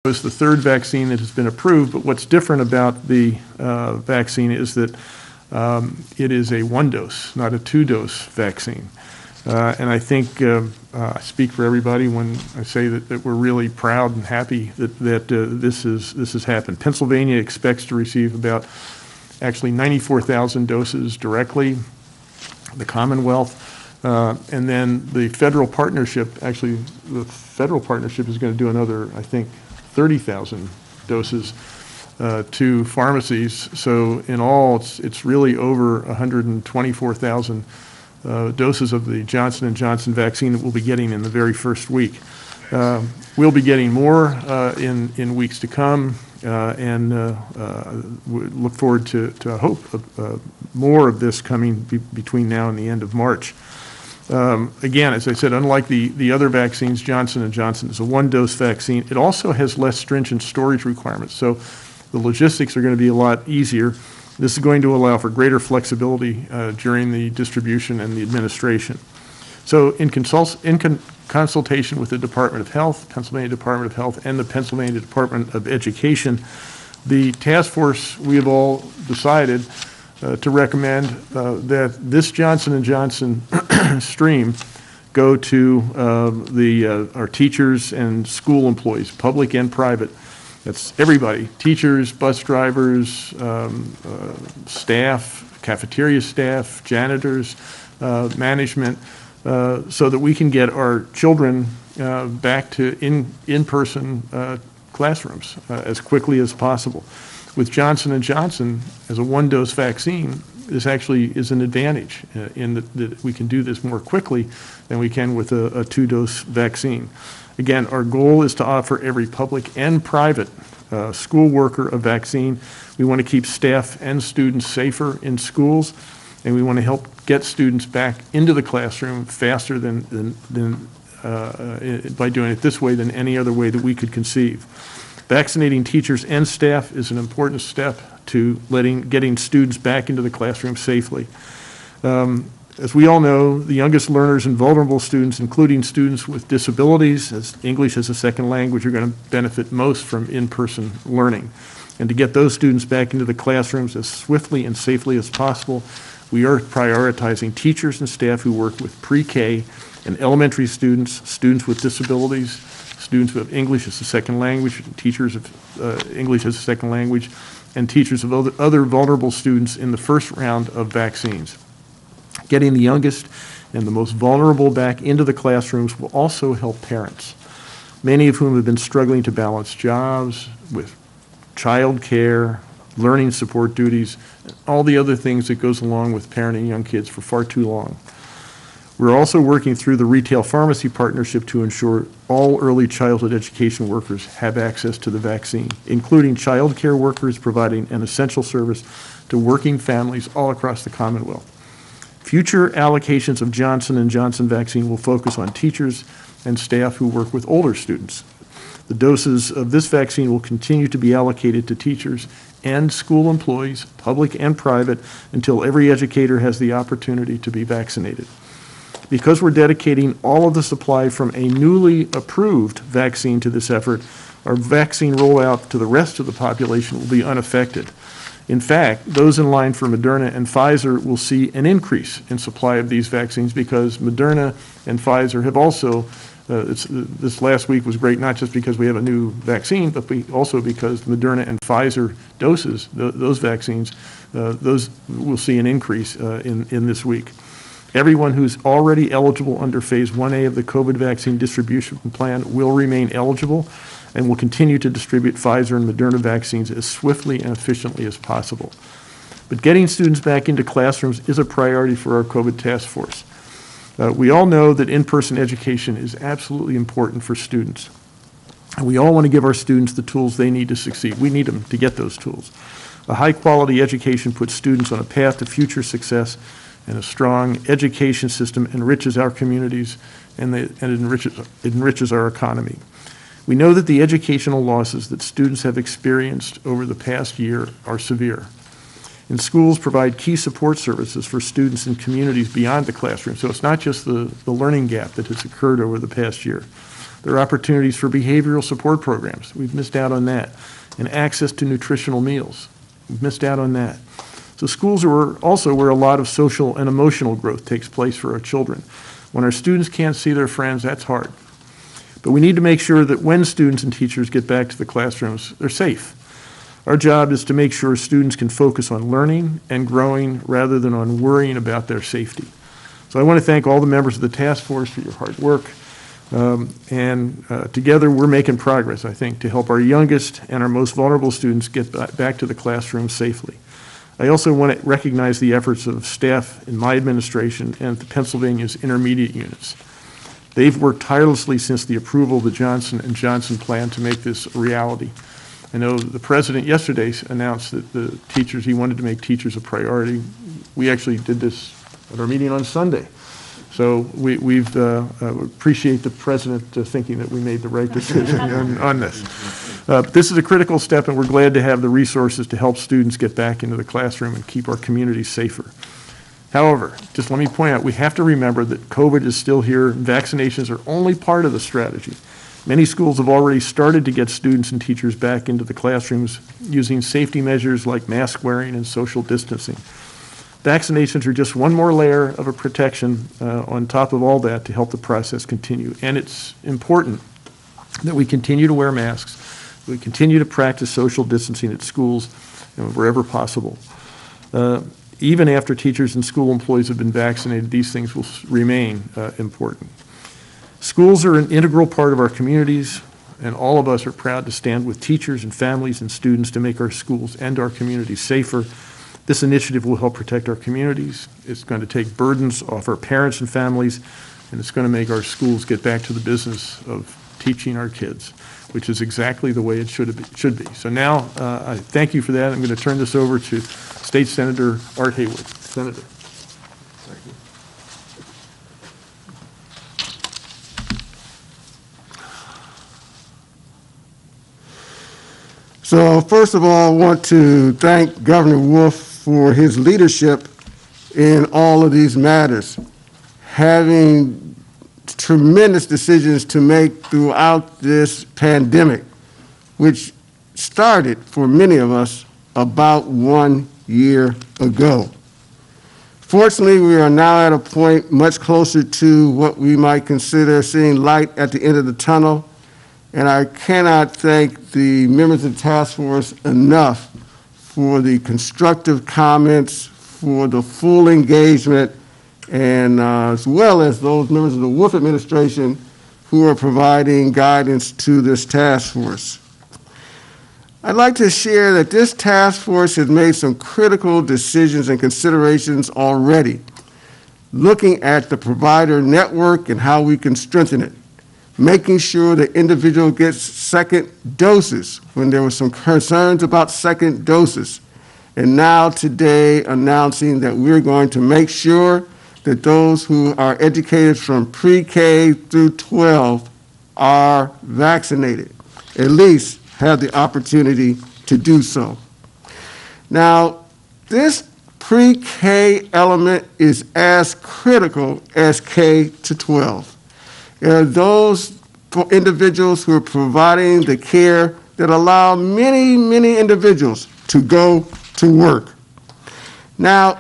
It's the third vaccine that has been approved, but what's different about the vaccine is that it is a one-dose, not a two-dose vaccine. And I think I speak for everybody when I say that we're really proud and happy that this has happened. Pennsylvania expects to receive about actually 94,000 doses directly, the Commonwealth, and then the federal partnership, actually the federal partnership is going to do another, I think, 30,000 doses to pharmacies. So in all, it's really over 124,000 doses of the Johnson & Johnson vaccine that we'll be getting in the very first week. We'll be getting more in weeks to come, and we look forward to I hope, more of this coming between now and the end of March. Again, as I said, unlike the other vaccines, Johnson & Johnson is a one-dose vaccine. It also has less stringent storage requirements, so the logistics are going to be a lot easier. This is going to allow for greater flexibility during the distribution and the administration. So in consultation with the Department of Health, Pennsylvania Department of Health, and the Pennsylvania Department of Education, the task force, we have all decided to recommend that this Johnson & Johnson stream go to our teachers and school employees, public and private. That's everybody, teachers, bus drivers, staff, cafeteria staff, janitors, management, so that we can get our children back to in-person classrooms as quickly as possible. With Johnson & Johnson as a one-dose vaccine, this actually is an advantage in that we can do this more quickly than we can with a two-dose vaccine. Again, our goal is to offer every public and private school worker a vaccine. We want to keep staff and students safer in schools, and we want to help get students back into the classroom faster than by doing it this way than any other way that we could conceive. Vaccinating teachers and staff is an important step to getting students back into the classroom safely. As we all know, the youngest learners and vulnerable students, including students with disabilities, as English as a second language, are going to benefit most from in-person learning. And to get those students back into the classrooms as swiftly and safely as possible, we are prioritizing teachers and staff who work with pre-K and elementary students, students with disabilities, students who have English as a second language, teachers of English as a second language, and teachers of other vulnerable students in the first round of vaccines. Getting the youngest and the most vulnerable back into the classrooms will also help parents, many of whom have been struggling to balance jobs with child care, learning support duties, and all the other things that goes along with parenting young kids for far too long. We're also working through the retail pharmacy partnership to ensure all early childhood education workers have access to the vaccine, including child care workers providing an essential service to working families all across the Commonwealth. Future allocations of Johnson & Johnson vaccine will focus on teachers and staff who work with older students. The doses of this vaccine will continue to be allocated to teachers and school employees, public and private, until every educator has the opportunity to be vaccinated. Because we're dedicating all of the supply from a newly approved vaccine to this effort, our vaccine rollout to the rest of the population will be unaffected. In fact, those in line for Moderna and Pfizer will see an increase in supply of these vaccines because Moderna and Pfizer have also, this last week was great not just because we have a new vaccine, but also because Moderna and Pfizer doses, those vaccines, those will see an increase in this week. Everyone who's already eligible under Phase 1A of the COVID vaccine distribution plan will remain eligible and will continue to distribute Pfizer and Moderna vaccines as swiftly and efficiently as possible. But getting students back into classrooms is a priority for our COVID task force. We all know that in-person education is absolutely important for students. And we all want to give our students the tools they need to succeed. We need them to get those tools. A high-quality education puts students on a path to future success, and a strong education system enriches our communities and enriches our economy. We know that the educational losses that students have experienced over the past year are severe. And schools provide key support services for students in communities beyond the classroom. So it's not just the learning gap that has occurred over the past year. There are opportunities for behavioral support programs. We've missed out on that. And access to nutritional meals. We've missed out on that. So schools are also where a lot of social and emotional growth takes place for our children. When our students can't see their friends, that's hard. But we need to make sure that when students and teachers get back to the classrooms, they're safe. Our job is to make sure students can focus on learning and growing rather than on worrying about their safety. So I want to thank all the members of the task force for your hard work. Together we're making progress, I think, to help our youngest and our most vulnerable students get back to the classroom safely. I also want to recognize the efforts of staff in my administration and the Pennsylvania's intermediate units. They've worked tirelessly since the approval of the Johnson & Johnson plan to make this a reality. I know the president yesterday announced that he wanted to make teachers a priority. We actually did this at our meeting on Sunday. So we appreciate the president thinking that we made the right decision on this. This is a critical step, and we're glad to have the resources to help students get back into the classroom and keep our communities safer. However, just let me point out, we have to remember that COVID is still here. Vaccinations are only part of the strategy. Many schools have already started to get students and teachers back into the classrooms using safety measures like mask wearing and social distancing. Vaccinations are just one more layer of a protection on top of all that to help the process continue. And it's important that we continue to wear masks, we continue to practice social distancing at schools and wherever possible. Even after teachers and school employees have been vaccinated, these things will remain important. Schools are an integral part of our communities, and all of us are proud to stand with teachers and families and students to make our schools and our communities safer. This initiative will help protect our communities. It's going to take burdens off our parents and families, and it's going to make our schools get back to the business of teaching our kids, which is exactly the way it should be. So now, I thank you for that. I'm going to turn this over to State Senator Art Hayward. Senator. Thank you. So first of all, I want to thank Governor Wolf for his leadership in all of these matters, having tremendous decisions to make throughout this pandemic, which started for many of us about 1 year ago. Fortunately, we are now at a point much closer to what we might consider seeing light at the end of the tunnel, and I cannot thank the members of the task force enough for the constructive comments, for the full engagement, and as well as those members of the Wolf administration who are providing guidance to this task force. I'd like to share that this task force has made some critical decisions and considerations already, looking at the provider network and how we can strengthen it, making sure the individual gets second doses when there were some concerns about second doses, and now today announcing that we're going to make sure that those who are educated from pre-K through 12 are vaccinated, at least have the opportunity to do so. Now, this pre-K element is as critical as K to 12. There are those individuals who are providing the care that allow many, many individuals to go to work. Now,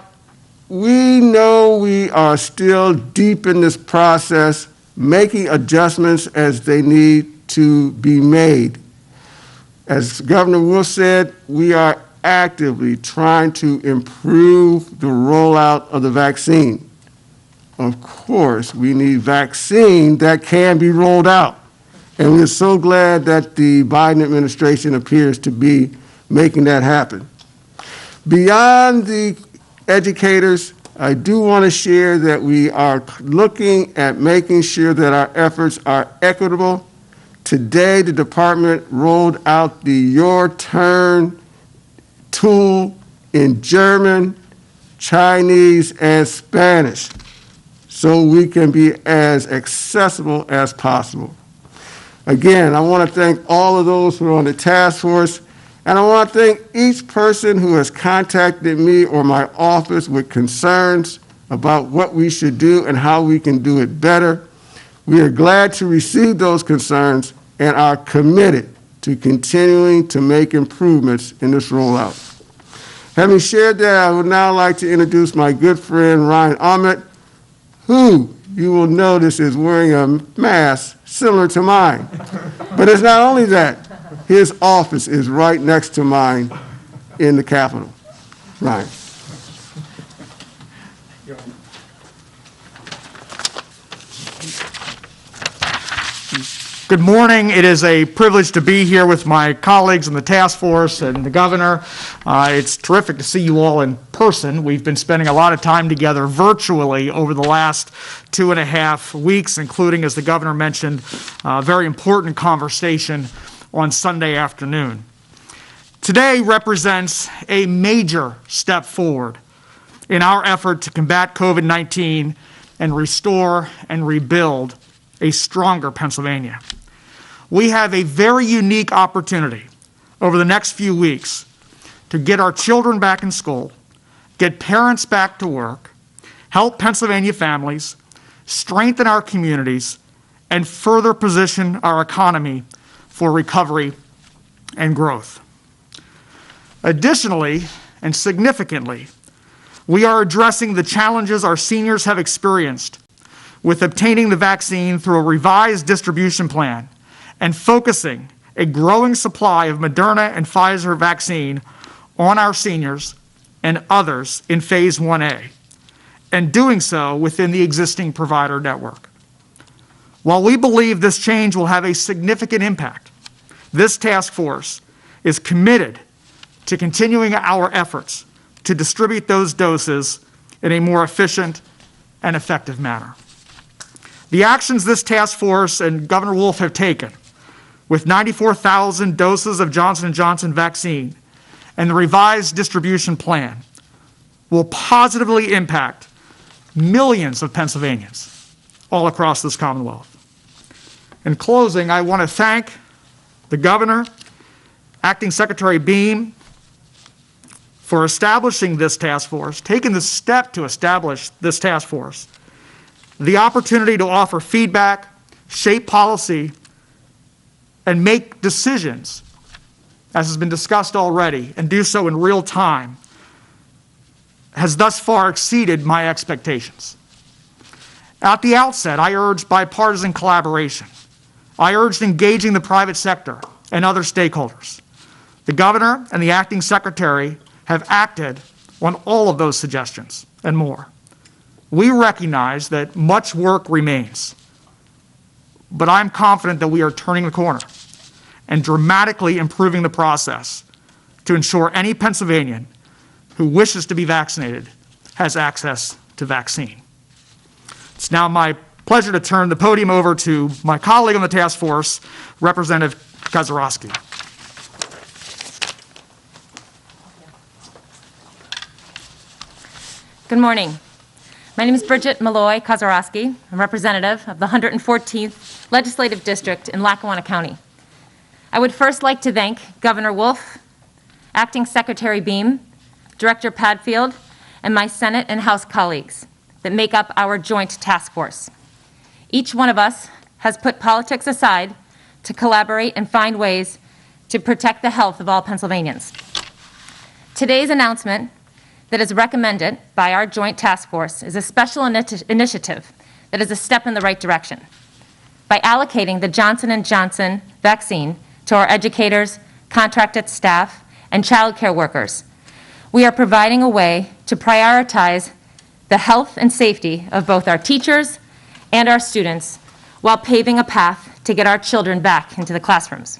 we know we are still deep in this process, making adjustments as they need to be made. As Governor Wolf said, we are actively trying to improve the rollout of the vaccine. Of course, we need vaccine that can be rolled out. And we're so glad that the Biden administration appears to be making that happen. Beyond the educators, I do want to share that we are looking at making sure that our efforts are equitable. Today, the department rolled out the Your Turn tool in German, Chinese, and Spanish, so we can be as accessible as possible. Again, I want to thank all of those who are on the task force, and I want to thank each person who has contacted me or my office with concerns about what we should do and how we can do it better. We are glad to receive those concerns and are committed to continuing to make improvements in this rollout. Having shared that, I would now like to introduce my good friend Ryan Ahmed, who you will notice is wearing a mask similar to mine. But it's not only that, his office is right next to mine in the Capitol. Ryan. Good morning. It is a privilege to be here with my colleagues in the task force and the governor. It's terrific to see you all in person. We've been spending a lot of time together virtually over the last 2.5 weeks, including, as the governor mentioned, a very important conversation on Sunday afternoon. Today represents a major step forward in our effort to combat COVID-19 and restore and rebuild a stronger Pennsylvania. We have a very unique opportunity over the next few weeks to get our children back in school, get parents back to work, help Pennsylvania families, strengthen our communities, and further position our economy for recovery and growth. Additionally, and significantly, we are addressing the challenges our seniors have experienced with obtaining the vaccine through a revised distribution plan and focusing a growing supply of Moderna and Pfizer vaccine on our seniors and others in Phase 1A, and doing so within the existing provider network. While we believe this change will have a significant impact, this task force is committed to continuing our efforts to distribute those doses in a more efficient and effective manner. The actions this task force and Governor Wolf have taken, with 94,000 doses of Johnson & Johnson vaccine and the revised distribution plan, will positively impact millions of Pennsylvanians all across this Commonwealth. In closing, I want to thank the Governor, Acting Secretary Beam, for establishing this task force, taking the step to establish this task force, the opportunity to offer feedback, shape policy, and make decisions, as has been discussed already, and do so in real time, has thus far exceeded my expectations. At the outset, I urged bipartisan collaboration. I urged engaging the private sector and other stakeholders. The Governor and the Acting Secretary have acted on all of those suggestions and more. We recognize that much work remains, but I'm confident that we are turning the corner and dramatically improving the process to ensure any Pennsylvanian who wishes to be vaccinated has access to vaccine. It's now my pleasure to turn the podium over to my colleague on the task force, Representative Kozarowski. Good morning. My name is Bridget Malloy Kozarowski. I'm representative of the 114th Legislative District in Lackawanna County. I would first like to thank Governor Wolf, Acting Secretary Beam, Director Padfield, and my Senate and House colleagues that make up our joint task force. Each one of us has put politics aside to collaborate and find ways to protect the health of all Pennsylvanians. Today's announcement that is recommended by our joint task force is a special initiative that is a step in the right direction. By allocating the Johnson & Johnson vaccine to our educators, contracted staff, and child care workers, we are providing a way to prioritize the health and safety of both our teachers and our students while paving a path to get our children back into the classrooms.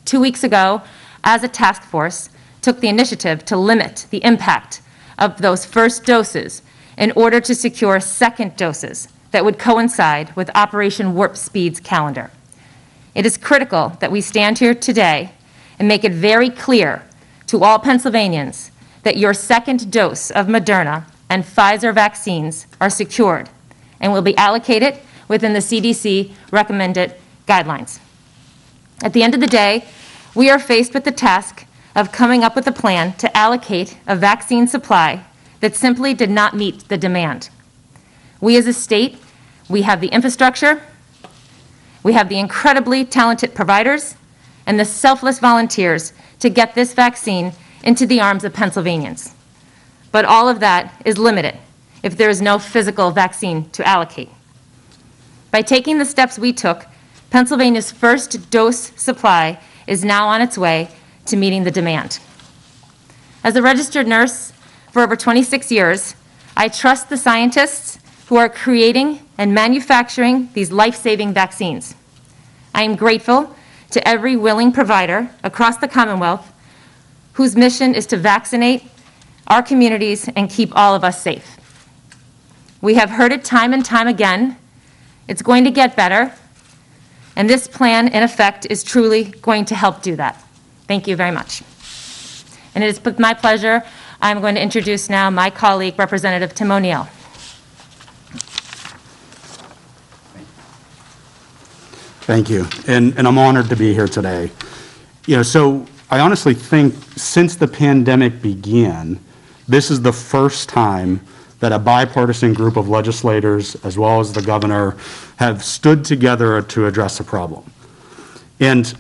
2 weeks ago, as a task force, took the initiative to limit the impact of those first doses in order to secure second doses that would coincide with Operation Warp Speed's calendar. It is critical that we stand here today and make it very clear to all Pennsylvanians that your second dose of Moderna and Pfizer vaccines are secured and will be allocated within the CDC recommended guidelines. At the end of the day, we are faced with the task of coming up with a plan to allocate a vaccine supply that simply did not meet the demand. We as a state, we have the infrastructure, We have the incredibly talented providers and the selfless volunteers to get this vaccine into the arms of Pennsylvanians. But all of that is limited if there is no physical vaccine to allocate. By taking the steps we took, Pennsylvania's first dose supply is now on its way to meeting the demand. As a registered nurse for over 26 years, I trust the scientists who are creating and manufacturing these life-saving vaccines. I am grateful to every willing provider across the Commonwealth whose mission is to vaccinate our communities and keep all of us safe. We have heard it time and time again. It's going to get better, and this plan, in effect, is truly going to help do that. Thank you very much. And it is with my pleasure, I'm going to introduce now my colleague, Representative Tim O'Neill. Thank you, and I'm honored to be here today. So I honestly think since the pandemic began, this is the first time that a bipartisan group of legislators, as well as the governor, have stood together to address a problem. And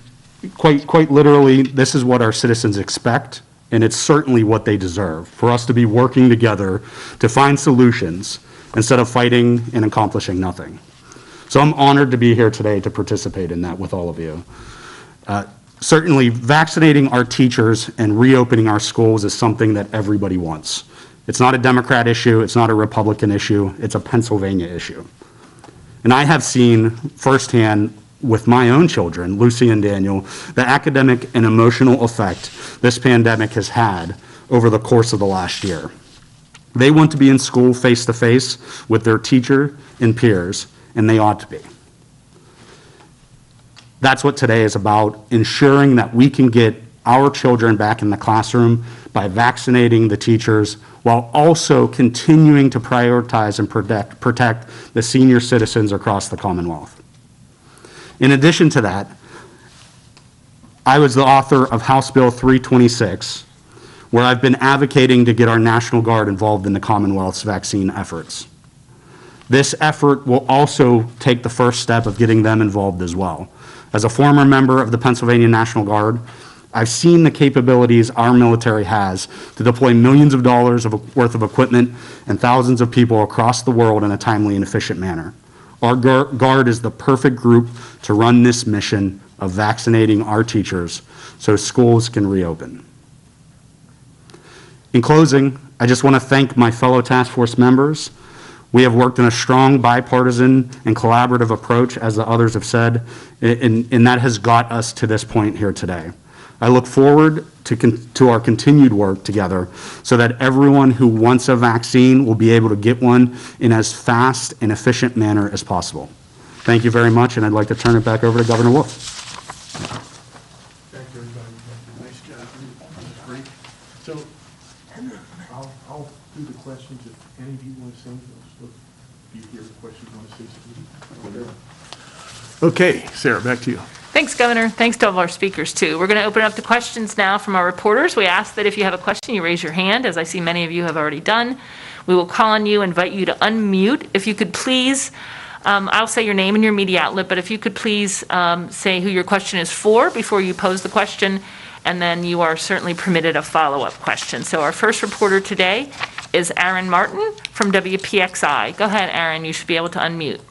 quite literally, this is what our citizens expect, and it's certainly what they deserve, for us to be working together to find solutions instead of fighting and accomplishing nothing. So I'm honored to be here today to participate in that with all of you. Certainly, vaccinating our teachers and reopening our schools is something that everybody wants. It's not a Democrat issue, it's not a Republican issue, it's a Pennsylvania issue. And I have seen firsthand with my own children, Lucy and Daniel, the academic and emotional effect this pandemic has had over the course of the last year. They want to be in school face-to-face with their teacher and peers, and they ought to be. That's what today is about, ensuring that we can get our children back in the classroom by vaccinating the teachers while also continuing to prioritize and protect the senior citizens across the Commonwealth. In addition to that, I was the author of House Bill 326, where I've been advocating to get our National Guard involved in the Commonwealth's vaccine efforts. This effort will also take the first step of getting them involved as well. As a former member of the Pennsylvania National Guard, I've seen the capabilities our military has to deploy millions of dollars worth of equipment and thousands of people across the world in a timely and efficient manner. Our Guard is the perfect group to run this mission of vaccinating our teachers so schools can reopen. In closing, I just want to thank my fellow task force members. We have worked in a strong bipartisan and collaborative approach, as the others have said, and that has got us to this point here today. I look forward to our continued work together so that everyone who wants a vaccine will be able to get one in as fast and efficient manner as possible. Thank you very much, and I'd like to turn it back over to Governor Wolf. Thank you, everybody. Nice job. That was great. So I'll do the questions. If any of you want to say those, if you hear the questions, want to say something. Okay, Sarah, back to you. Thanks, Governor. Thanks to all of our speakers, too. We're going to open up the questions now from our reporters. We ask that if you have a question, you raise your hand, as I see many of you have already done. We will call on you, invite you to unmute. If you could please, I'll say your name and your media outlet, but if you could please say who your question is for before you pose the question, and then you are certainly permitted a follow-up question. So our first reporter today is Aaron Martin from WPXI. Go ahead, Aaron. You should be able to unmute.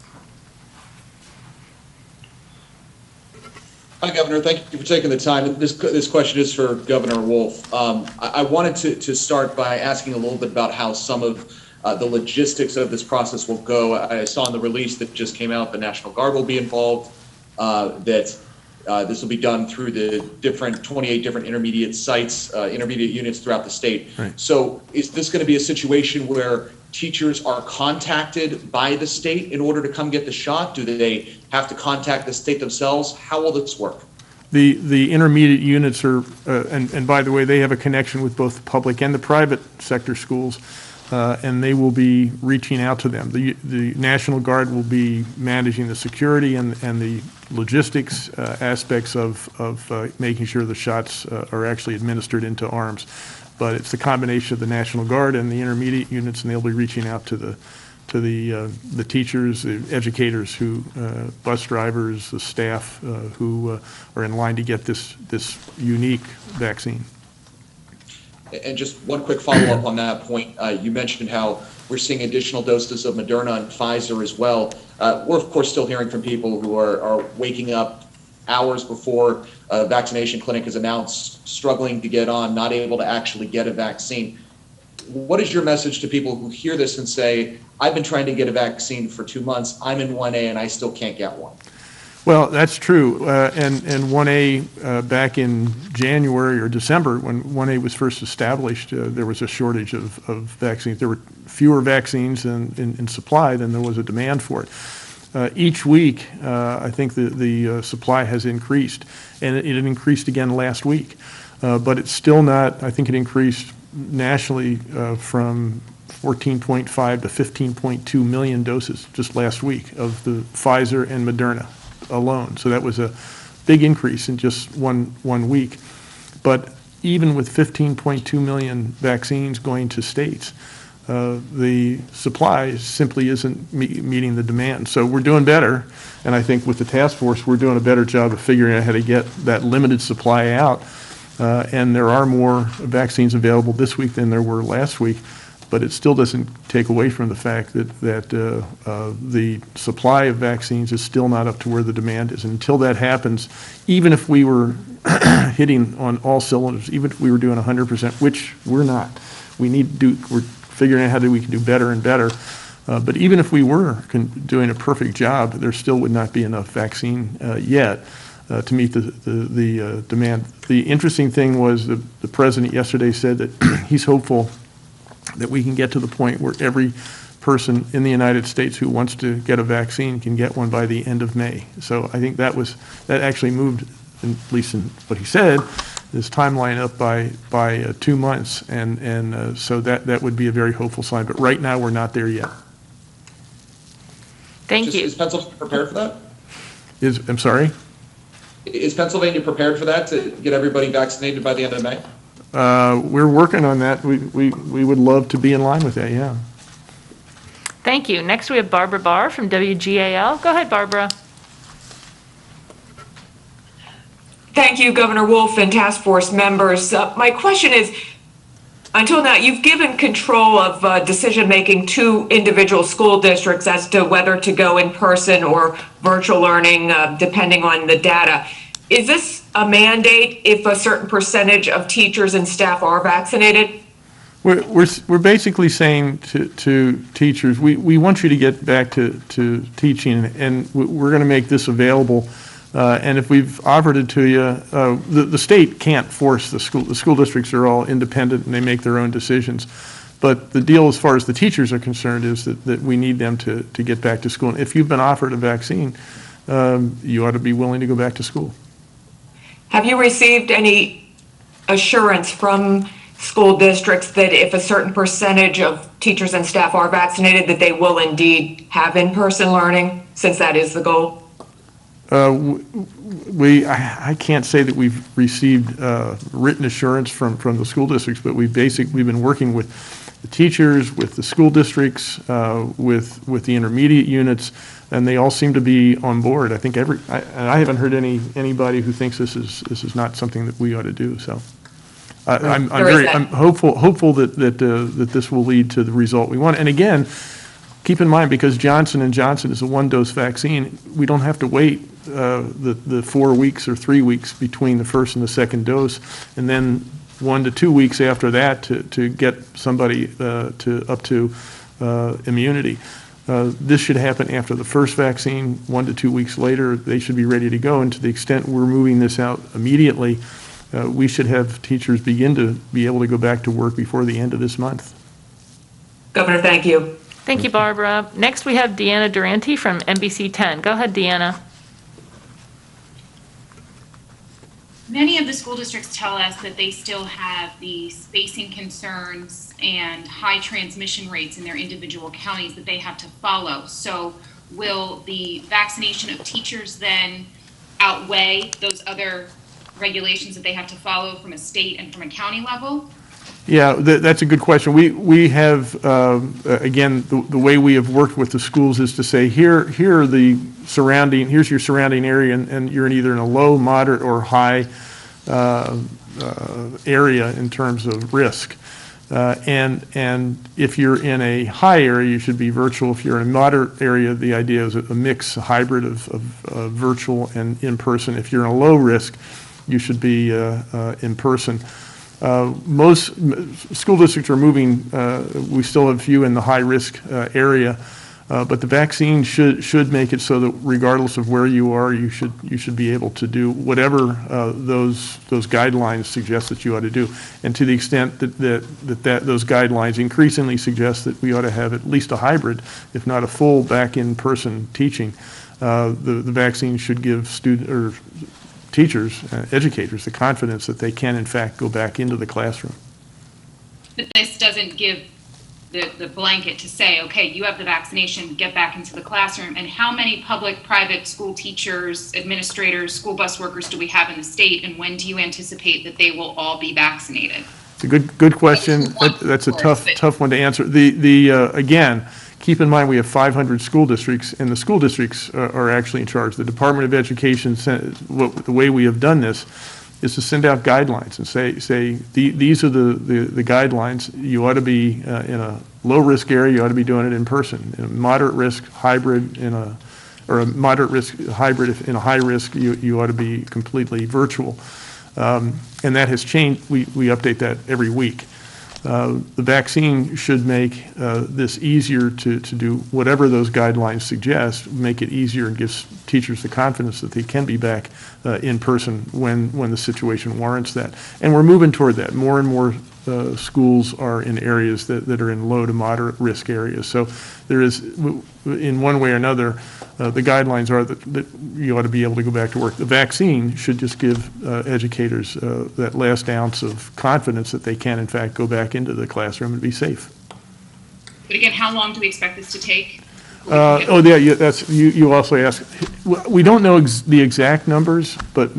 Hi, Governor. Thank you for taking the time. This question is for Governor Wolf. I wanted to start by asking a little bit about how some of the logistics of this process will go. I saw in the release that just came out the National Guard will be involved, that this will be done through the 28 different intermediate sites, intermediate units throughout the state. Right. So is this going to be a situation where teachers are contacted by the state in order to come get the shot? Do they have to contact the state themselves? How will this work? The intermediate units are, and by the way, they have a connection with both the public and the private sector schools, and they will be reaching out to them. The National Guard will be managing the security and the logistics aspects of making sure the shots are actually administered into arms. But it's the combination of the National Guard and the intermediate units, and they'll be reaching out to the teachers, the educators, bus drivers, the staff who are in line to get this unique vaccine. And just one quick follow-up on that point. You mentioned how we're seeing additional doses of Moderna and Pfizer as well. We're, of course, still hearing from people who are waking up hours before a vaccination clinic is announced, struggling to get on, not able to actually get a vaccine. What is your message to people who hear this and say, I've been trying to get a vaccine for 2 months, I'm in 1A and I still can't get one? Well, that's true. And 1A, back in January or December, when 1A was first established, there was a shortage of vaccines. There were fewer vaccines in supply than there was a demand for it. Each week, I think the supply has increased, and it increased again last week. But it's still not, I think it increased nationally from 14.5 to 15.2 million doses just last week of the Pfizer and Moderna alone. So that was a big increase in just one week. But even with 15.2 million vaccines going to states, the supply simply isn't meeting the demand. So we're doing better, and I think with the task force, we're doing a better job of figuring out how to get that limited supply out. And there are more vaccines available this week than there were last week, but it still doesn't take away from the fact that the supply of vaccines is still not up to where the demand is. And until that happens, even if we were hitting on all cylinders, even if we were doing 100%, which we're not, we're figuring out how we can do better and better. But even if we were doing a perfect job, there still would not be enough vaccine yet to meet the demand. The interesting thing was the president yesterday said that he's hopeful that we can get to the point where every person in the United States who wants to get a vaccine can get one by the end of May. So I think that actually moved, at least in what he said, this timeline up by 2 months, and so that would be a very hopeful sign. But right now we're not there yet. Thank you. Is Pennsylvania prepared for that? I'm sorry? Is Pennsylvania prepared for that, to get everybody vaccinated by the end of May? We're working on that. We would love to be in line with that, yeah. Thank you. Next, we have Barbara Barr from WGAL. Go ahead, Barbara. Thank you, Governor Wolf and task force members. My question is, until now, you've given control of decision-making to individual school districts as to whether to go in person or virtual learning, depending on the data. Is this a mandate if a certain percentage of teachers and staff are vaccinated? We're basically saying to teachers, we want you to get back to teaching, and we're going to make this available. And if we've offered it to you, the state can't force the school. The school districts are all independent and they make their own decisions. But the deal as far as the teachers are concerned is that we need them to get back to school. And if you've been offered a vaccine, you ought to be willing to go back to school. Have you received any assurance from school districts that if a certain percentage of teachers and staff are vaccinated, that they will indeed have in-person learning, since that is the goal? I can't say that we've received written assurance from the school districts, but we've been working with the teachers, with the school districts, with the intermediate units, and they all seem to be on board. I think I haven't heard anybody who thinks this is not something that we ought to do. So I'm hopeful that this will lead to the result we want. And again, keep in mind, because Johnson & Johnson is a one-dose vaccine, we don't have to wait the 4 weeks or 3 weeks between the first and the second dose, and then 1 to 2 weeks after that to get somebody up to immunity. This should happen after the first vaccine. 1 to 2 weeks later, they should be ready to go. And to the extent we're moving this out immediately, we should have teachers begin to be able to go back to work before the end of this month. Governor, thank you. Thank you, Barbara. Next, we have Deanna Durante from NBC 10. Go ahead, Deanna. Many of the school districts tell us that they still have the spacing concerns and high transmission rates in their individual counties that they have to follow. So will the vaccination of teachers then outweigh those other regulations that they have to follow from a state and from a county level? Yeah, that's a good question. We have, again, the way we have worked with the schools is to say, here's your surrounding area, and you're either in a low, moderate, or high area in terms of risk. And if you're in a high area, you should be virtual. If you're in a moderate area, the idea is a mix, a hybrid of virtual and in-person. If you're in a low risk, you should be in person. Most school districts are moving, we still have a few in the high-risk area, but the vaccine should make it so that regardless of where you are, you should be able to do whatever those guidelines suggest that you ought to do. And to the extent that those guidelines increasingly suggest that we ought to have at least a hybrid, if not a full back-in-person teaching, the vaccine should give teachers, educators, the confidence that they can, in fact, go back into the classroom. But this doesn't give the blanket to say, okay, you have the vaccination, get back into the classroom. And how many public, private school teachers, administrators, school bus workers do we have in the state? And when do you anticipate that they will all be vaccinated? It's a good question. That's a tough one to answer. Again, keep in mind we have 500 school districts, and the school districts are actually in charge. The Department of Education, the way we have done this is to send out guidelines and say these are the guidelines. You ought to be in a low-risk area, you ought to be doing it in person. In a moderate risk hybrid, or a moderate risk hybrid, in a high risk, you ought to be completely virtual. And that has changed. We update that every week. The vaccine should make this easier to do whatever those guidelines suggest, make it easier and gives teachers the confidence that they can be back in person when the situation warrants that. And we're moving toward that. More and more schools are in areas that are in low to moderate risk areas. So there is, in one way or another, the guidelines are that you ought to be able to go back to work. The vaccine should just give educators that last ounce of confidence that they can, in fact, go back into the classroom and be safe. But again, how long do we expect this to take? You also asked. We don't know the exact numbers, but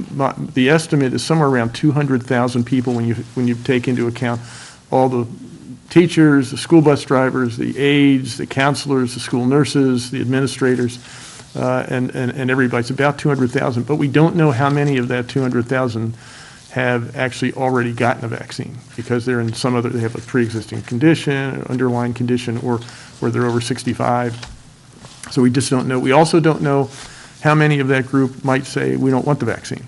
the estimate is somewhere around 200,000 people when you take into account all the teachers, the school bus drivers, the aides, the counselors, the school nurses, the administrators, and everybody. It's about 200,000, but we don't know how many of that 200,000 have actually already gotten a vaccine because they're in they have a pre-existing condition, an underlying condition, or they're over 65. So we just don't know. We also don't know how many of that group might say we don't want the vaccine.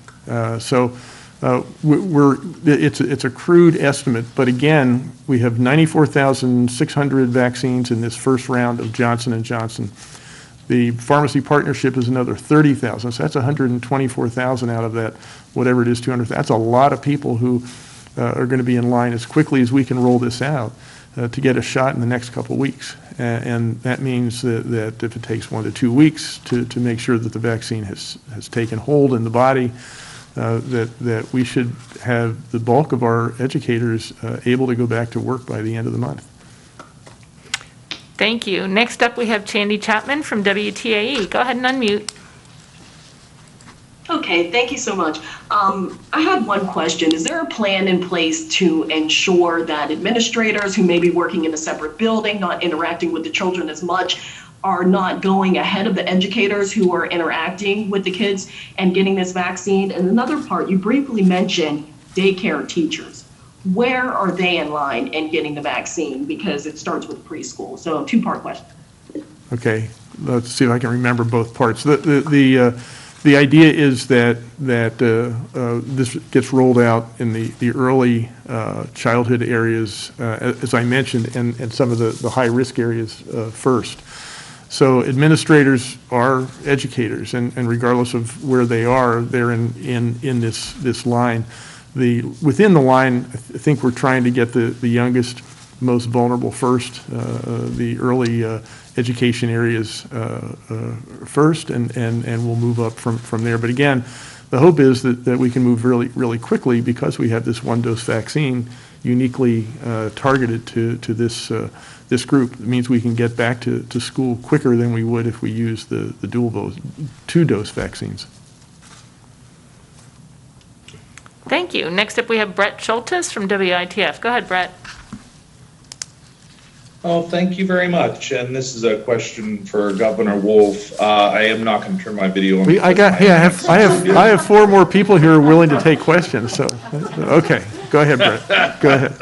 It's a crude estimate, but again, we have 94,600 vaccines in this first round of Johnson & Johnson. The pharmacy partnership is another 30,000, so that's 124,000 out of that, whatever it is, 200. That's a lot of people who are going to be in line as quickly as we can roll this out to get a shot in the next couple of weeks. And that means that if it takes 1 to 2 weeks to make sure that the vaccine has taken hold in the body, that we should have the bulk of our educators able to go back to work by the end of the month. Thank you. Next up, we have Chandy Chapman from WTAE. Go ahead and unmute. Okay, thank you so much. I had one question. Is there a plan in place to ensure that administrators who may be working in a separate building, not interacting with the children as much, are not going ahead of the educators who are interacting with the kids and getting this vaccine? And another part, you briefly mentioned daycare teachers. Where are they in line in getting the vaccine? Because it starts with preschool. So 2-part question. Okay, let's see if I can remember both parts. The idea is that this gets rolled out in the early childhood areas, as I mentioned, and some of the high-risk areas first. So administrators are educators, and regardless of where they are, they're in this line. Within the line, I think we're trying to get the youngest, most vulnerable first, the early education areas first, and we'll move up from there. But again, the hope is that we can move really, really quickly because we have this one-dose vaccine uniquely targeted to this group. It means we can get back to school quicker than we would if we use the dual 2-dose vaccines. Thank you. Next up, we have Brett Schultes from WITF. Go ahead, Brett. Oh, thank you very much. And this is a question for Governor Wolf. I am not going to turn my video on. I have 4 more people here willing to take questions, so, okay, go ahead, Brett, go ahead.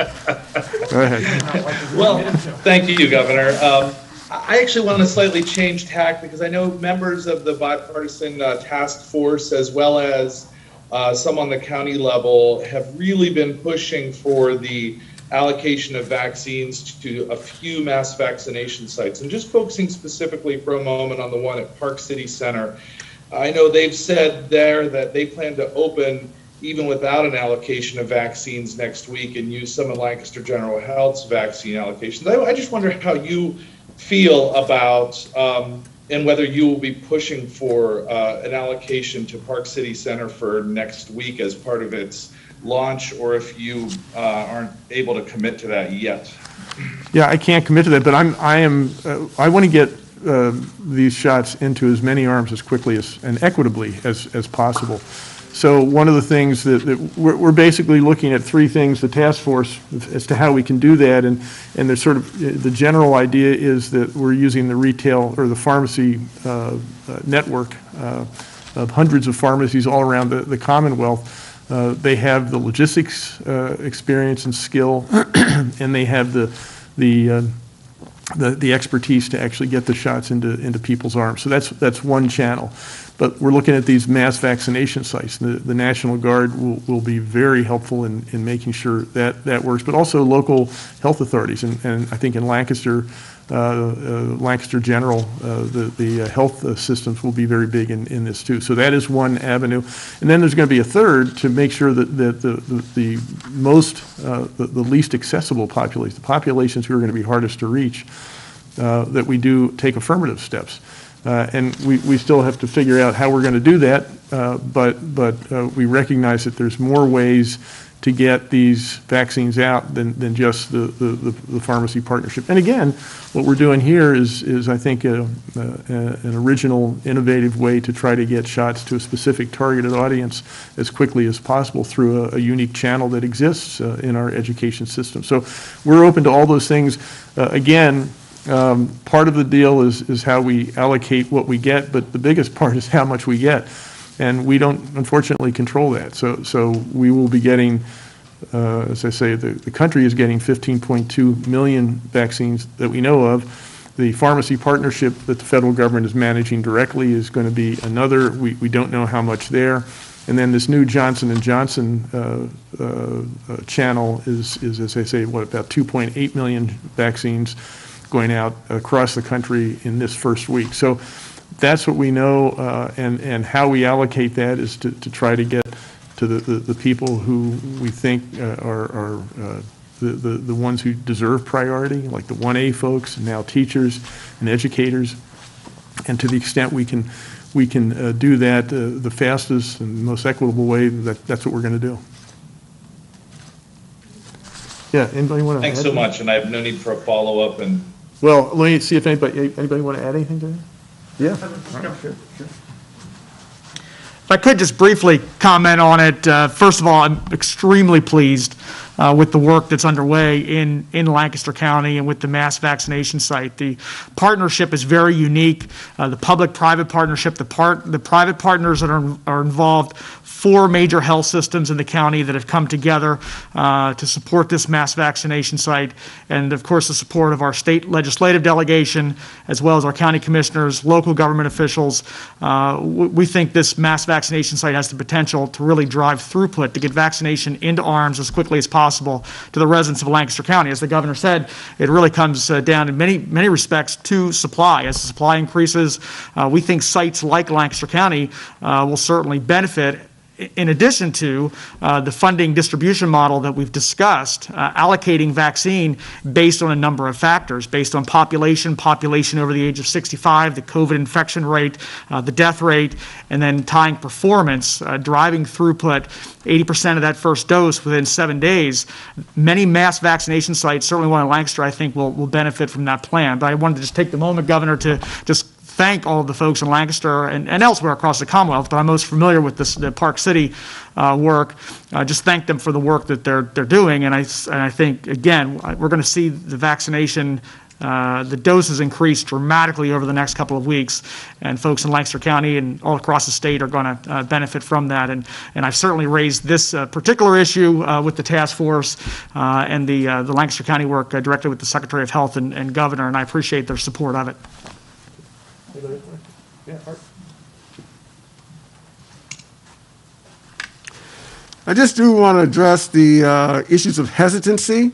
Well, thank you, Governor. I actually want to slightly change tack because I know members of the bipartisan task force, as well as some on the county level, have really been pushing for the allocation of vaccines to a few mass vaccination sites. And just focusing specifically for a moment on the one at Park City Center, I know they've said there that they plan to open even without an allocation of vaccines next week and use some of Lancaster General Health's vaccine allocations. I just wonder how you feel about and whether you will be pushing for an allocation to Park City Center for next week as part of its launch, or if you aren't able to commit to that yet. Yeah, I can't commit to that, but I want to get these shots into as many arms as quickly and equitably as possible. So one of the things that we're basically looking at 3 things, the task force, as to how we can do that, and there's sort of, the general idea is that we're using the retail or the pharmacy network of hundreds of pharmacies all around the Commonwealth. They have the logistics experience and skill, and they have the expertise to actually get the shots into people's arms. So that's one channel. But we're looking at these mass vaccination sites. The National Guard will be very helpful in making sure that works, but also local health authorities. And I think in Lancaster, Lancaster General, the health systems will be very big in this too. So that is one avenue. And then there's going to be a third to make sure that the least accessible population, the populations who are going to be hardest to reach, that we do take affirmative steps. And we still have to figure out how we're going to do that, but we recognize that there's more ways to get these vaccines out than just the pharmacy partnership. And again, what we're doing here is I think an original, innovative way to try to get shots to a specific targeted audience as quickly as possible through a unique channel that exists in our education system. So we're open to all those things. Again, part of the deal is how we allocate what we get, but the biggest part is how much we get. And we don't, unfortunately, control that. So we will be getting, as I say, the country is getting 15.2 million vaccines that we know of. The pharmacy partnership that the federal government is managing directly is going to be another. We don't know how much there. And then this new Johnson & Johnson channel is, as I say, what, about 2.8 million vaccines going out across the country in this first week. So that's what we know, and how we allocate that is to try to get to the people who we think are the ones who deserve priority, like the 1A folks, and now teachers and educators. And to the extent we can do that the fastest and most equitable way, that's what we're going to do. Yeah, anybody want to Thanks add so much, and I have no need for a follow-up. And well, let me see if anybody want to add anything to that? Yeah. Sure. If I could just briefly comment on it, first of all, I'm extremely pleased with the work that's underway in Lancaster County and with the mass vaccination site. The partnership is very unique. The public-private partnership, the private partners that are involved, 4 major health systems in the county that have come together to support this mass vaccination site, and of course the support of our state legislative delegation, as well as our county commissioners, local government officials. We think this mass vaccination site has the potential to really drive throughput to get vaccination into arms as quickly as possible to the residents of Lancaster County. As the governor said, it really comes down in many respects to supply. As the supply increases, we think sites like Lancaster County will certainly benefit, in addition to the funding distribution model that we've discussed, allocating vaccine based on a number of factors, based on population over the age of 65, the COVID infection rate, the death rate, and then tying performance, driving throughput, 80% of that first dose within 7 days. Many mass vaccination sites, certainly one in Lancaster, I think will benefit from that plan. But I wanted to just take the moment, Governor, to just thank all of the folks in Lancaster and elsewhere across the Commonwealth, but I'm most familiar with the Park City work. Just thank them for the work that they're doing. And I think, again, we're going to see the vaccination, the doses increase dramatically over the next couple of weeks, and folks in Lancaster County and all across the state are going to benefit from that. And I've certainly raised this particular issue with the task force and the Lancaster County work directly with the Secretary of Health and Governor, and I appreciate their support of it. Yeah, Art. I just do want to address the issues of hesitancy.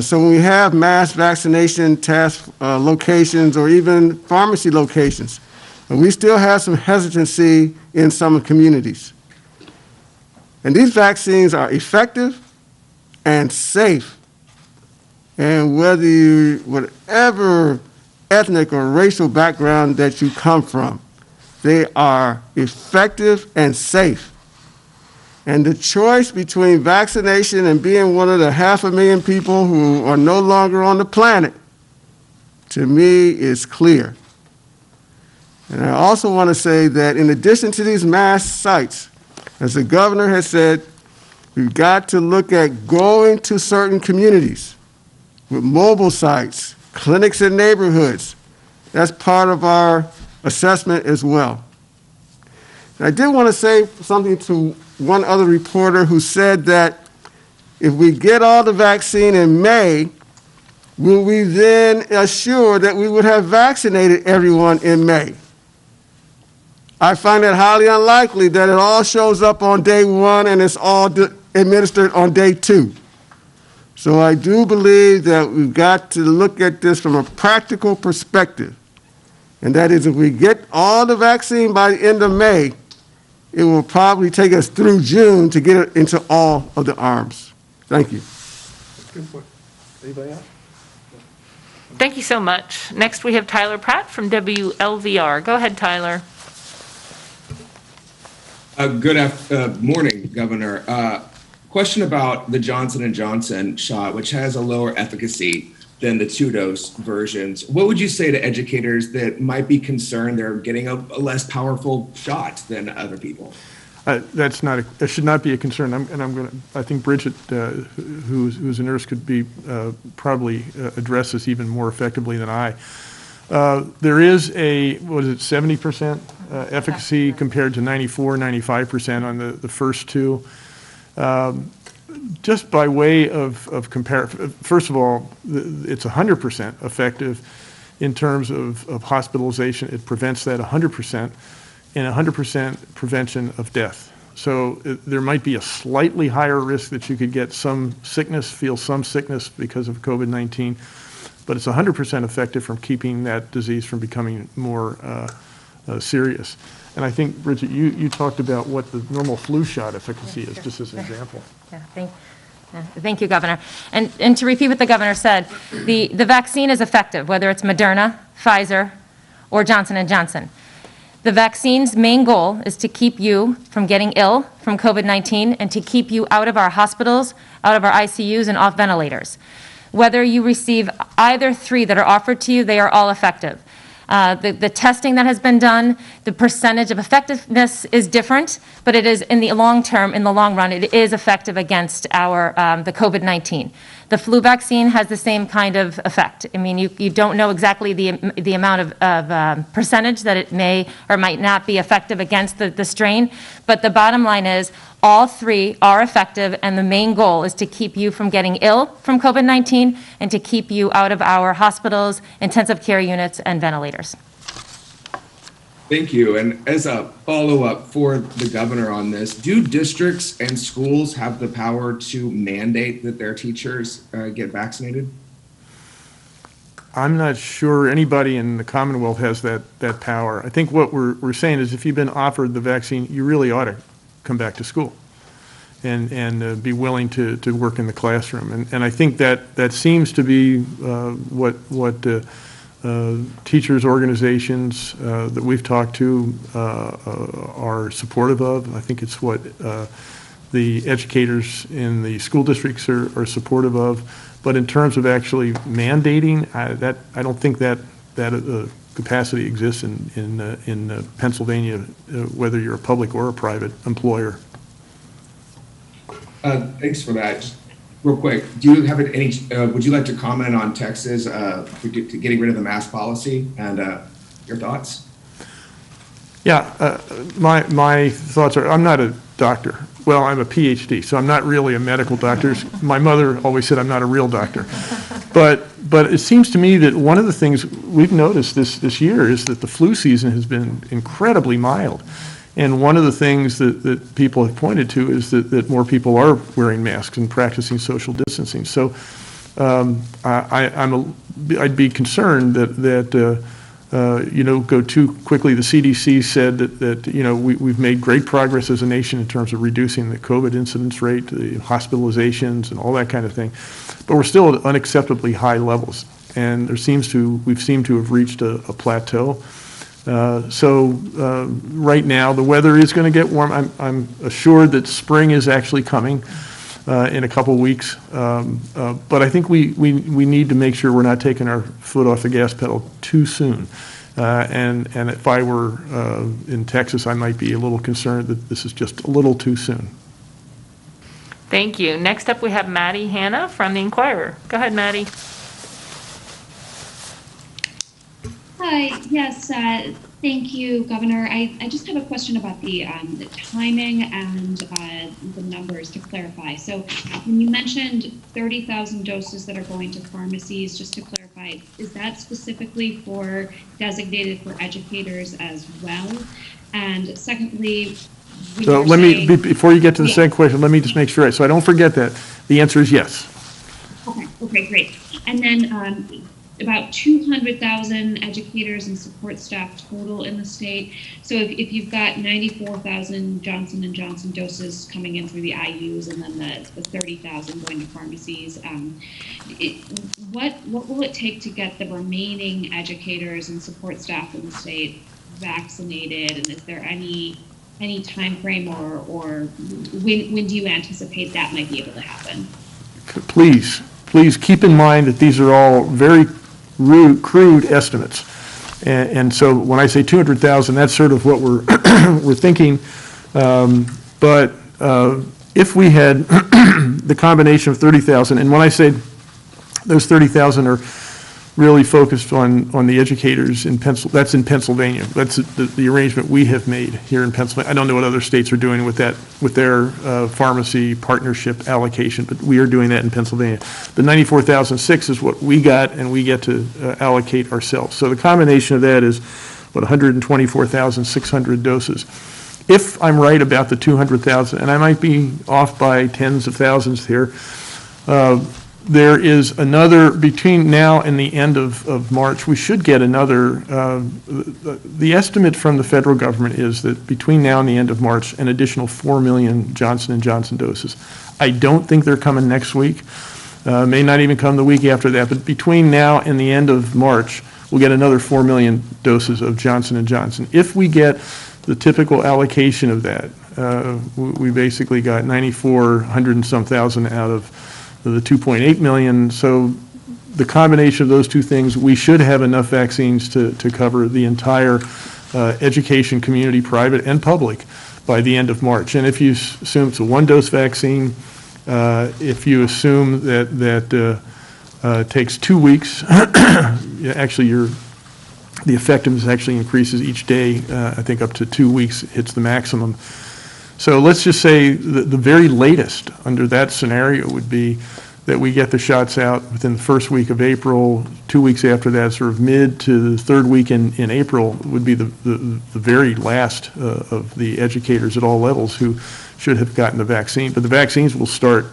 So when we have mass vaccination task locations or even pharmacy locations, we still have some hesitancy in some communities. And these vaccines are effective and safe. And whatever ethnic or racial background that you come from, they are effective and safe. And the choice between vaccination and being one of the 500,000 people who are no longer on the planet, to me, is clear. And I also want to say that in addition to these mass sites, as the governor has said, we've got to look at going to certain communities with mobile sites, clinics in neighborhoods. That's part of our assessment as well. And I did want to say something to one other reporter who said that if we get all the vaccine in May, will we then assure that we would have vaccinated everyone in May? I find it highly unlikely that it all shows up on day 1 and it's all administered on day 2. So I do believe that we've got to look at this from a practical perspective. And that is, if we get all the vaccine by the end of May, it will probably take us through June to get it into all of the arms. Thank you. Good point. Anybody else? Thank you so much. Next, we have Tyler Pratt from WLVR. Go ahead, Tyler. Good morning, Governor. Question about the Johnson & Johnson shot, which has a lower efficacy than the 2-dose versions. What would you say to educators that might be concerned they're getting a less powerful shot than other people? That should not be a concern. I think Bridget, who's a nurse, could be probably address this even more effectively than I. There is a, 70% efficacy compared to 94, 95% on the first two. Just by way of comparison, first of all, it's 100% effective in terms of hospitalization. It prevents that 100%, and 100% prevention of death. So there might be a slightly higher risk that you could get some sickness, feel some sickness because of COVID-19, but it's 100% effective from keeping that disease from becoming more serious. And I think, Bridget, you talked about what the normal flu shot efficacy is, just as an example. Yeah, thank you, Governor. And to repeat what the Governor said, the vaccine is effective, whether it's Moderna, Pfizer, or Johnson & Johnson. The vaccine's main goal is to keep you from getting ill from COVID-19 and to keep you out of our hospitals, out of our ICUs, and off ventilators. Whether you receive either 3 that are offered to you, they are all effective. The testing that has been done, the percentage of effectiveness is different, but it is in the long term, in the long run, it is effective against the COVID-19. The flu vaccine has the same kind of effect. I mean, you don't know exactly the amount of percentage that it may or might not be effective against the strain, but the bottom line is all 3 are effective, and the main goal is to keep you from getting ill from COVID-19 and to keep you out of our hospitals, intensive care units, and ventilators. Thank you. And as a follow-up for the governor on this, do districts and schools have the power to mandate that their teachers get vaccinated? I'm not sure anybody in the Commonwealth has that power. I think what we're saying is if you've been offered the vaccine, you really ought to come back to school and be willing to work in the classroom. And I think that seems to be what teachers organizations that we've talked to are supportive of. I think it's what the educators in the school districts are supportive of. But in terms of actually mandating, I don't think that capacity exists in Pennsylvania, whether you're a public or a private employer. Thanks for that. Just real quick, do you have any, would you like to comment on Texas getting rid of the mask policy and your thoughts? Yeah, my thoughts are, I'm not a doctor. Well, I'm a PhD, so I'm not really a medical doctor. My mother always said I'm not a real doctor. But it seems to me that one of the things we've noticed this year is that the flu season has been incredibly mild. And one of the things that people have pointed to is that more people are wearing masks and practicing social distancing. So I'd be concerned that go too quickly. The CDC said that we've made great progress as a nation in terms of reducing the COVID incidence rate, the hospitalizations, and all that kind of thing. But we're still at unacceptably high levels, and we've seemed to have reached a plateau. Right now, the weather is going to get warm. I'm assured that spring is actually coming in a couple weeks. But I think we need to make sure we're not taking our foot off the gas pedal too soon. And if I were in Texas, I might be a little concerned that this is just a little too soon. Thank you. Next up, we have Maddie Hanna from the Inquirer. Go ahead, Maddie. Hi, yes, thank you, Governor. I just have a question about the timing and the numbers to clarify. So when you mentioned 30,000 doses that are going to pharmacies, just to clarify, is that specifically designated for educators as well? And secondly, so before you get to the second question, let me just make sure, so I don't forget that. The answer is yes. Okay, great. And then about 200,000 educators and support staff total in the state. So if you've got 94,000 Johnson & Johnson doses coming in through the IUs and then the 30,000 going to pharmacies, what will it take to get the remaining educators and support staff in the state vaccinated? And is there any time frame or when do you anticipate that might be able to happen? Please keep in mind that these are all very crude estimates. And so when I say 200,000, that's sort of what we're thinking. But if we had the combination of 30,000, and when I say those 30,000 are really focused on the educators in Pennsylvania, that's in Pennsylvania. That's the arrangement we have made here in Pennsylvania. I don't know what other states are doing with that, with their pharmacy partnership allocation, but we are doing that in Pennsylvania. The 94,006 is what we got, and we get to allocate ourselves. So the combination of that is, 124,600 doses. If I'm right about the 200,000, and I might be off by tens of thousands here, there is another, between now and the end of March, we should get another, the estimate from the federal government is that between now and the end of March, an additional 4 million Johnson & Johnson doses. I don't think they're coming next week, may not even come the week after that, but between now and the end of March, we'll get another 4 million doses of Johnson & Johnson. If we get the typical allocation of that, we basically got 9,400 and some thousand out of the 2.8 million. So the combination of those two things, we should have enough vaccines to cover the entire education community, private and public, by the end of March. And if you assume it's a one-dose vaccine, if you assume that it takes 2 weeks, actually the effectiveness actually increases each day. I think up to 2 weeks hits the maximum. So let's just say the very latest under that scenario would be that we get the shots out within the first week of April. 2 weeks after that, sort of mid to the third week in April, would be the very last of the educators at all levels who should have gotten the vaccine. But the vaccines will start,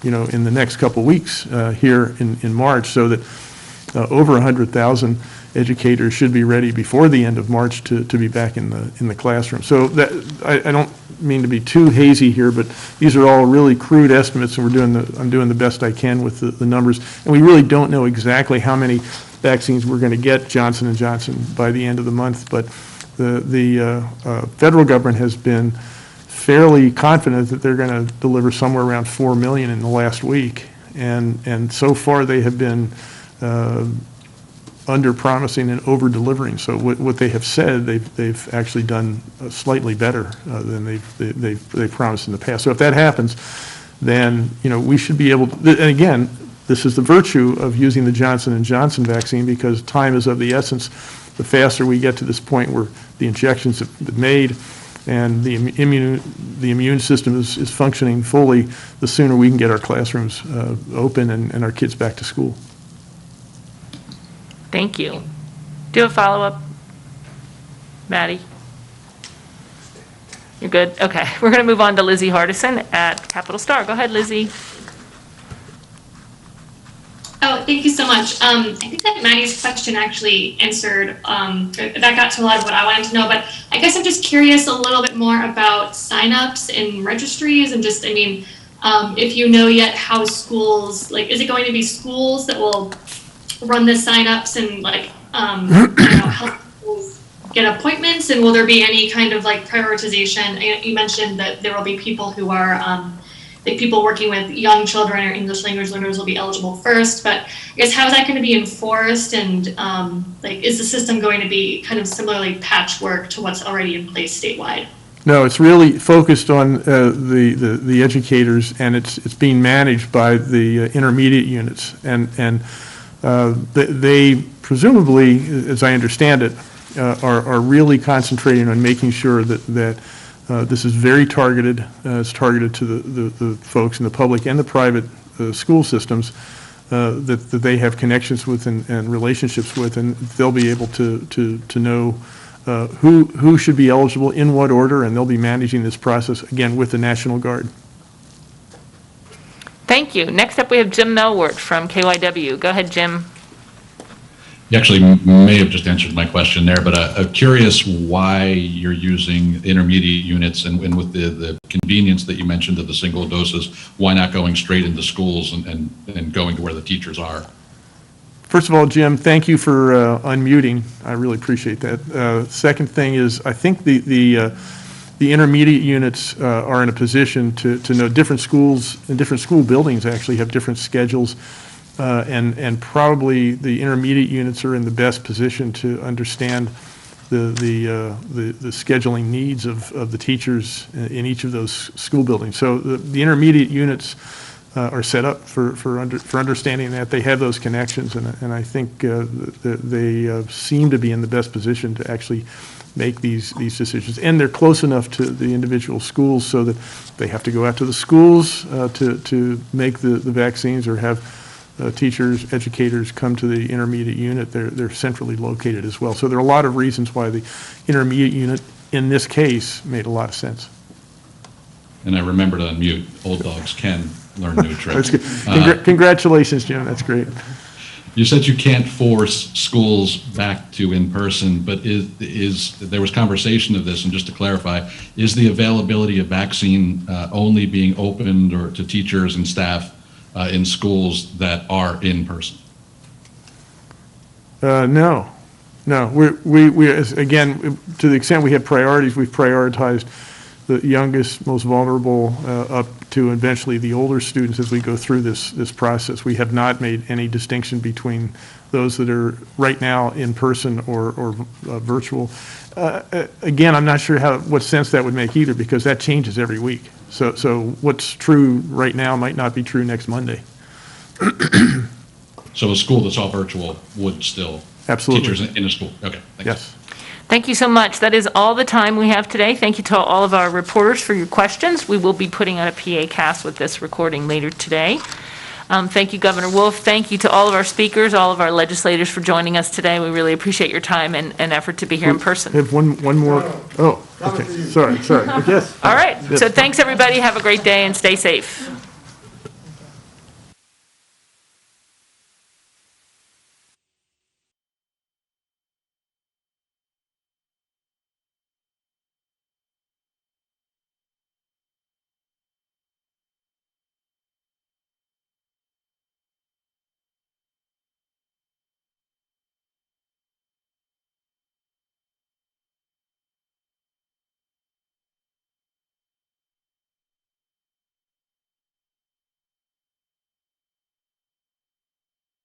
in the next couple weeks here in March, so that over 100,000 educators should be ready before the end of March to be back in the classroom. So that I don't mean to be too hazy here, but these are all really crude estimates, and I'm doing the best I can with the numbers. And we really don't know exactly how many vaccines we're going to get Johnson & Johnson by the end of the month, but the federal government has been fairly confident that they're going to deliver somewhere around 4 million in the last week, and so far they have been under-promising and over-delivering. So what they have said, they've actually done slightly better than they've promised in the past. So if that happens, then, we should be able to, and again, this is the virtue of using the Johnson & Johnson vaccine, because time is of the essence. The faster we get to this point where the injections have been made and the immune system is functioning fully, the sooner we can get our classrooms open and our kids back to school. Thank you. Do you have a follow-up, Maddie? You're good? Okay. We're going to move on to Lizzie Hardison at Capital Star. Go ahead, Lizzie. Oh, thank you so much. I think that Maddie's question actually answered, that got to a lot of what I wanted to know, but I guess I'm just curious a little bit more about signups and registries and just, if you know yet how schools, is it going to be schools that will run the signups and help schools get appointments, and will there be any kind of prioritization? You mentioned that there will be people who are people working with young children or English language learners will be eligible first, but I guess how is that going to be enforced, and is the system going to be kind of similarly patchwork to what's already in place statewide? No, it's really focused on the educators, and it's being managed by the intermediate units, and they presumably, as I understand it, are really concentrating on making sure that this is very targeted. It's targeted to the folks in the public and the private school systems that they have connections with and relationships with, and they'll be able to know who should be eligible in what order, and they'll be managing this process, again, with the National Guard. Thank you. Next up, we have Jim Melwart from KYW. Go ahead, Jim. You actually may have just answered my question there, but I'm curious why you're using intermediate units, and with the convenience that you mentioned of the single doses, why not going straight into schools and going to where the teachers are? First of all, Jim, thank you for unmuting. I really appreciate that. Second thing is, I think the intermediate units are in a position to know different schools and different school buildings actually have different schedules. And probably the intermediate units are in the best position to understand the scheduling needs of the teachers in each of those school buildings. So the intermediate units are set up for understanding that. They have those connections, and I think they seem to be in the best position to actually make these decisions. And they're close enough to the individual schools so that they have to go out to the schools to make the vaccines, or have teachers, educators come to the intermediate unit. They're centrally located as well. So there are a lot of reasons why the intermediate unit in this case made a lot of sense. And I remember to unmute. Old dogs can learn new tricks. That's good. Congratulations, Jim. That's great. You said you can't force schools back to in-person, but there was conversation of this, and just to clarify, is the availability of vaccine only being opened or to teachers and staff in schools that are in person? No. We again, to the extent we have priorities, we've prioritized the youngest, most vulnerable, up to eventually the older students as we go through this process. We have not made any distinction between those that are right now in person or virtual. Again, I'm not sure what sense that would make either, because that changes every week. So what's true right now might not be true next Monday. So a school that's all virtual would still, absolutely, teachers in a school. Okay, thanks. Yes. Thank you so much. That is all the time we have today. Thank you to all of our reporters for your questions. We will be putting out a PA cast with this recording later today. Thank you, Governor Wolf. Thank you to all of our speakers, all of our legislators for joining us today. We really appreciate your time and effort to be here in person. I have one more. Oh, okay. Sorry. Yes. All right. So thanks, everybody. Have a great day and stay safe.